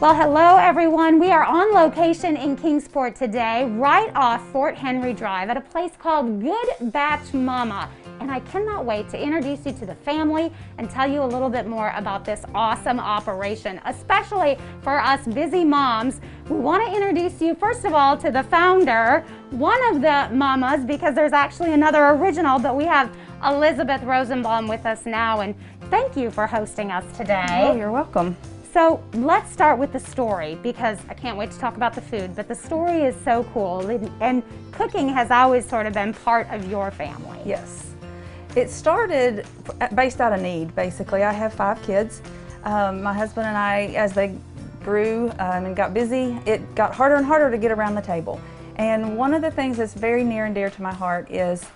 Well, hello everyone. We are on location in Kingsport today, right off Fort Henry Drive at a place called Good Batch Mama. And I cannot wait to introduce you to the family and tell you a little bit more about this awesome operation, especially for us busy moms. We want to introduce you, first of all, to the founder, one of the mamas, because there's actually another original, but we have Elizabeth Rosenbalm with us now, and thank you for hosting us today. Oh, you're welcome. So let's start with the story, because I can't wait to talk about the food, but the story is so cool, and cooking has always sort of been part of your family. Yes. It started based out of need, basically. I have 5 kids. My husband and I, as they grew and got busy, it got harder and harder to get around the table. And one of the things that's very near and dear to my heart is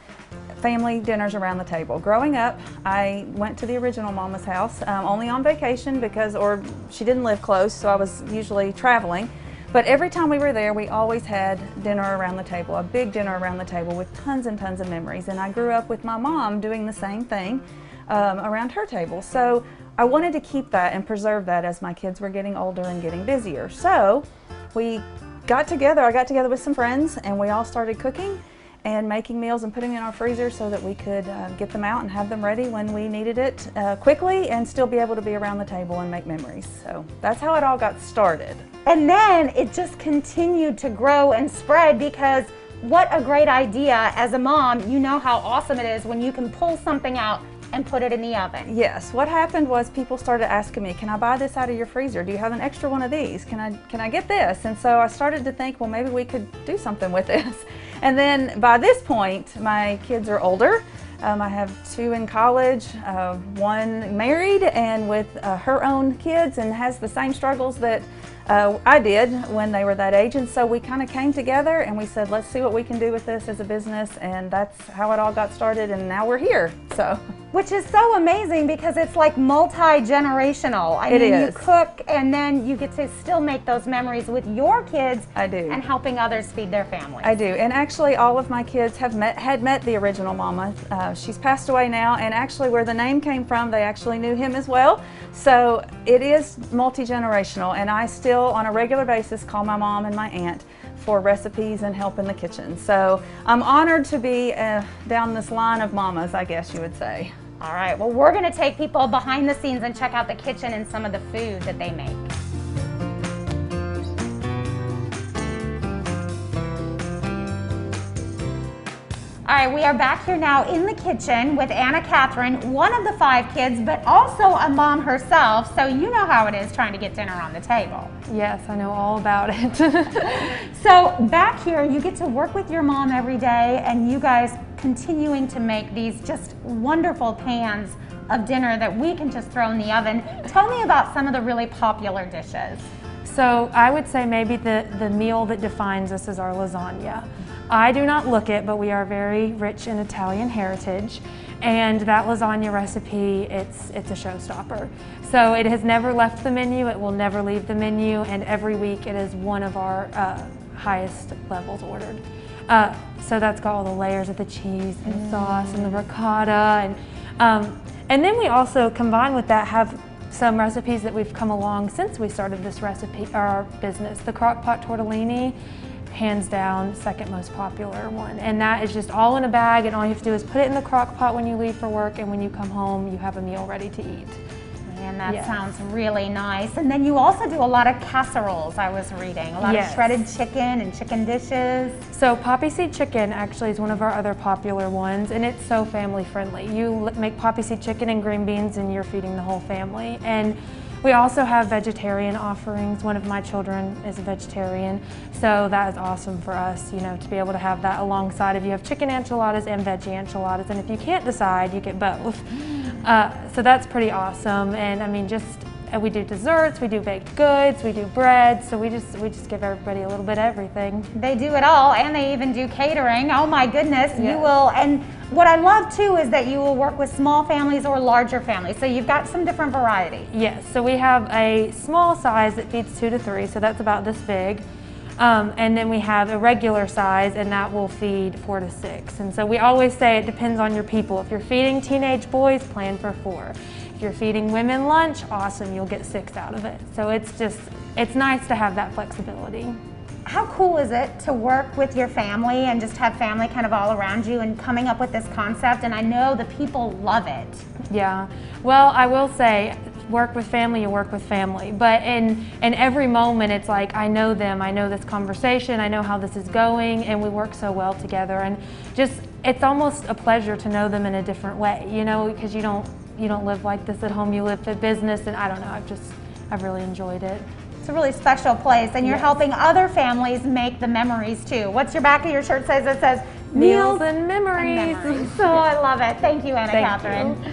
family dinners around the table. Growing up, I went to the original Mama's house, only on vacation or she didn't live close, so I was usually traveling. But every time we were there, we always had dinner around the table, a big dinner around the table with tons and tons of memories. And I grew up with my mom doing the same thing around her table. So I wanted to keep that and preserve that as my kids were getting older and getting busier. So we got together, I got together with some friends, and we all started cooking and making meals and putting them in our freezer so that we could get them out and have them ready when we needed it quickly and still be able to be around the table and make memories. So that's how it all got started. And then it just continued to grow and spread, because what a great idea. As a mom, you know how awesome it is when you can pull something out and put it in the oven. Yes, what happened was people started asking me, can I buy this out of your freezer? Do you have an extra one of these? Can I get this? And so I started to think, well, maybe we could do something with this. And then by this point, my kids are older. I have 2 in college, 1 married and with her own kids, and has the same struggles that I did when they were that age. And so we kind of came together and we said, let's see what we can do with this as a business. And that's how it all got started, and now we're here. So, which is so amazing, because it's like multi-generational. I mean, you cook and then you get to still make those memories with your kids. I do. And helping others feed their families. I do. And actually all of my kids had met the original Mama. She's passed away now, and actually where the name came from, they actually knew him as well. So it is multi-generational, and I still on a regular basis call my mom and my aunt for recipes and help in the kitchen. So I'm honored to be down this line of mamas, I guess you would say. All right, well, we're going to take people behind the scenes and check out the kitchen and some of the food that they make. All right, we are back here now in the kitchen with Anna Catherine, one of the 5 kids, but also a mom herself, so you know how it is trying to get dinner on the table. Yes, I know all about it. So back here, you get to work with your mom every day, and you guys continuing to make these just wonderful pans of dinner that we can just throw in the oven. Tell me about some of the really popular dishes. So I would say maybe the meal that defines us is our lasagna. I do not look it, but we are very rich in Italian heritage, and that lasagna recipe, it's a showstopper. So it has never left the menu, it will never leave the menu, and every week it is one of our highest levels ordered. So that's got all the layers of the cheese and sauce and the ricotta, and then we also, combined with that, have some recipes that we've come along since we started this our business. The crock pot tortellini, hands down, second most popular one. And that is just all in a bag, and all you have to do is put it in the crock pot when you leave for work, and when you come home, you have a meal ready to eat. Man, that sounds really nice. And then you also do a lot of casseroles, I was reading. A lot of shredded chicken and chicken dishes. So poppy seed chicken actually is one of our other popular ones, and it's so family friendly. You make poppy seed chicken and green beans, and you're feeding the whole family. And we also have vegetarian offerings. One of my children is a vegetarian, so that is awesome for us, you know, to be able to have that alongside of you have chicken enchiladas and veggie enchiladas, and if you can't decide, you get both. So that's pretty awesome. And I mean, we do desserts, we do baked goods, we do bread, so we just give everybody a little bit of everything. They do it all, and they even do catering. Oh my goodness, you will. And what I love too is that you will work with small families or larger families, so you've got some different variety. Yes, so we have a small size that feeds 2 to 3, so that's about this big. And then we have a regular size, and that will feed 4 to 6. And so we always say it depends on your people. If you're feeding teenage boys, plan for 4. If you're feeding women lunch, awesome, you'll get 6 out of it. So it's just it's nice to have that flexibility. How cool is it to work with your family and just have family kind of all around you and coming up with this concept? And I know the people love it. Yeah, well, I will say, work with family, you work with family. But in every moment, it's like, I know them, I know this conversation, I know how this is going, and we work so well together. And just, it's almost a pleasure to know them in a different way, you know, because you don't live like this at home, you live for business, and I don't know, I've really enjoyed it. It's a really special place, and you're helping other families make the memories too. What's your back of your shirt says? It says Meals and Memories. So I love it. Thank you, Anna Catherine. You.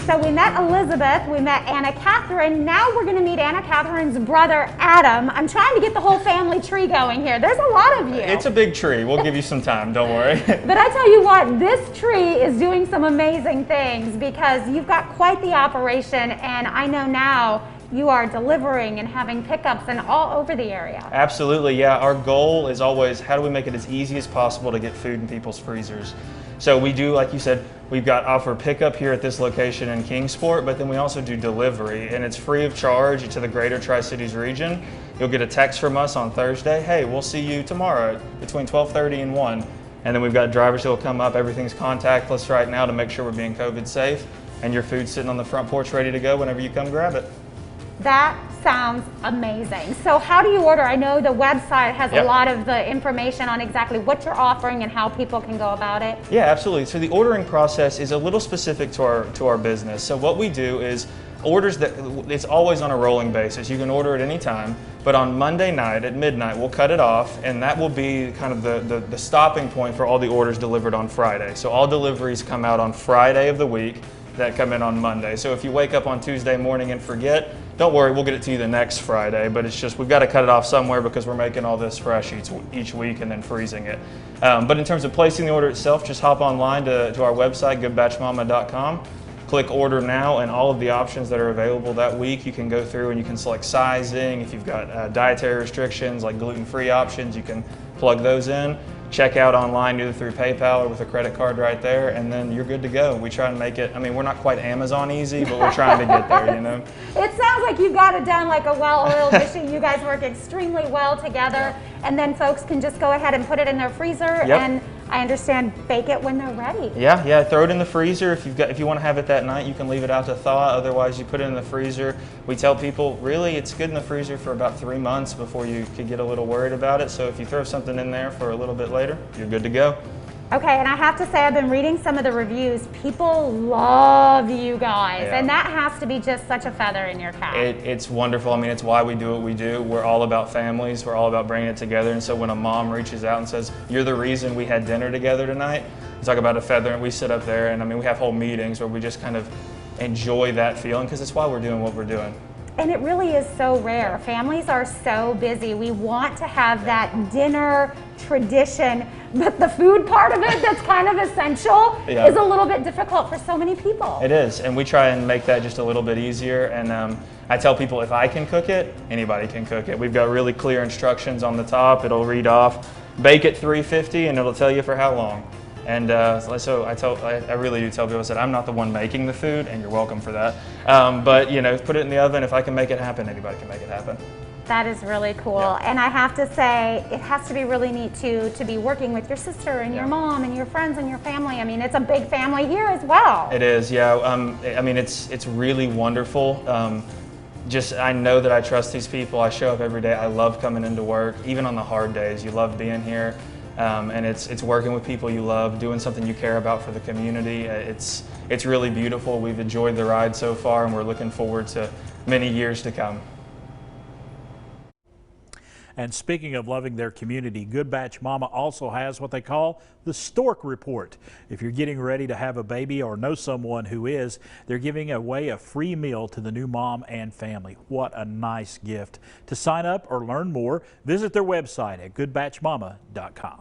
So we met Elizabeth, we met Anna Catherine. Now we're going to meet Anna Catherine's brother, Adam. I'm trying to get the whole family tree going here. There's a lot of you. It's a big tree. We'll give you some time, don't worry. But I tell you what, this tree is doing some amazing things because you've got quite the operation, and I know now you are delivering and having pickups and all over the area. Absolutely, yeah. Our goal is always, how do we make it as easy as possible to get food in people's freezers? So we do, like you said, we've got offer pickup here at this location in Kingsport, but then we also do delivery, and it's free of charge to the greater Tri-Cities region. You'll get a text from us on Thursday, hey, we'll see you tomorrow between 12:30 and 1. And then we've got drivers who will come up. Everything's contactless right now to make sure we're being COVID safe, and your food's sitting on the front porch ready to go whenever you come grab it. That sounds amazing. So how do you order? I know the website has a lot of the information on exactly what you're offering and how people can go about it. Yeah, absolutely. So the ordering process is a little specific to our business. So what we do is orders that it's always on a rolling basis. You can order at any time, but on Monday night at midnight we'll cut it off, and that will be kind of the stopping point for all the orders delivered on Friday. So all deliveries come out on Friday of the week that come in on Monday. So if you wake up on Tuesday morning and forget, don't worry, we'll get it to you the next Friday, but it's just, we've got to cut it off somewhere because we're making all this fresh each week and then freezing it. But in terms of placing the order itself, just hop online to our website, goodbatchmama.com, click order now, and all of the options that are available that week, you can go through and you can select sizing. If you've got dietary restrictions like gluten-free options, you can plug those in. Check out online either through PayPal or with a credit card right there, and then you're good to go. We try and make it, I mean, we're not quite Amazon easy, but we're trying to get there, you know? It sounds like you've got it done like a well-oiled machine. You guys work extremely well together, and then folks can just go ahead and put it in their freezer, and I understand bake it when they're ready. Yeah, throw it in the freezer. If you want to have it that night, you can leave it out to thaw. Otherwise, you put it in the freezer. We tell people, really, it's good in the freezer for about 3 months before you could get a little worried about it. So if you throw something in there for a little bit later, you're good to go. Okay, and I have to say, I've been reading some of the reviews. People love you guys, and that has to be just such a feather in your cap. It's wonderful. I mean, it's why we do what we do. We're all about families. We're all about bringing it together. And so when a mom reaches out and says, you're the reason we had dinner together tonight, you talk about a feather, and we sit up there, and I mean, we have whole meetings where we just kind of enjoy that feeling because it's why we're doing what we're doing. And it really is so rare. Families are so busy. We want to have that dinner tradition, but the food part of it that's kind of essential is a little bit difficult for so many people. It is, and we try and make that just a little bit easier. And I tell people, if I can cook it, anybody can cook it. We've got really clear instructions on the top. It'll read off, bake at 350, and it'll tell you for how long. And so I really do tell people, I said, I'm not the one making the food, and you're welcome for that. But you know, put it in the oven. If I can make it happen, anybody can make it happen. That is really cool. And I have to say, it has to be really neat too to be working with your sister and your mom and your friends and your family. I mean, it's a big family here as well. It is, yeah. I mean, it's really wonderful. I know that I trust these people. I show up every day. I love coming into work, even on the hard days. You love being here. And it's working with people you love, doing something you care about for the community. It's really beautiful. We've enjoyed the ride so far, and we're looking forward to many years to come. And speaking of loving their community, Good Batch Mama also has what they call the Stork Report. If you're getting ready to have a baby or know someone who is, they're giving away a free meal to the new mom and family. What a nice gift. To sign up or learn more, visit their website at goodbatchmama.com.